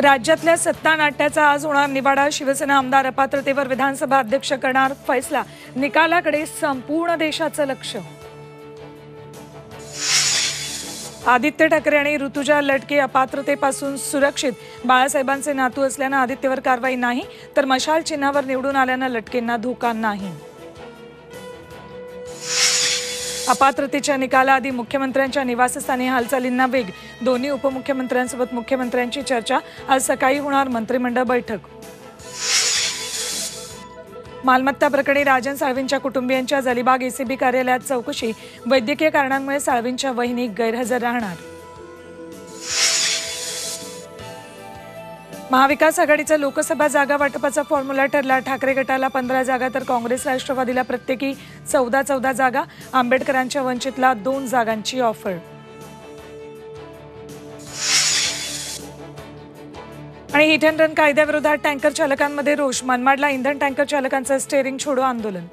राज्यातल्या सत्ता नाट्याचा आज होणार निवाडा। शिवसेना आमदार अपात्रतेवर विधानसभा अध्यक्ष करणार फैसला। निकालाकडे संपूर्ण देशाचं लक्ष। आदित्य ठाकरे आणि ऋतुजा लटके अपात्रतेपासून सुरक्षित। बाळासाहेबांचे नातू असल्याने आदित्यवर कारवाई नाही, तर मशाल चिन्हावर निवडून आल्याने लटकेंना धोका नाही। अपात्रतेच्या निकालाआधी मुख्यमंत्र्यांच्या निवासस्थानी हालचालींना वेग। दोन्ही उपमुख्यमंत्र्यांसोबत मुख्यमंत्र्यांची चर्चा। आज सकाळी होणार मंत्रिमंडळ बैठक। मालमत्ता प्रकरणी राजन साळवींच्या कुटुंबियांच्या अलिबाग एसीबी कार्यालयात चौकशी। वैद्यकीय कारणांमुळे साळवींच्या वहिनी गैरहजर राहणार। महाविकास आघाडीचा लोकसभा जागा वाटपाचा फॉर्म्युला ठरला। ठाकरे गटाला 15 जागा तर काँग्रेस राष्ट्रवादीला प्रत्येकी 14 जागा। आंबेडकरांच्या वंचितला 2 जागांची ऑफर। आणि हिट अँड रन कायद्याविरोधात टँकर चालकांमध्ये रोष। मनमाडला इंधन टँकर चालकांचं स्टेअरिंग छोडो आंदोलन।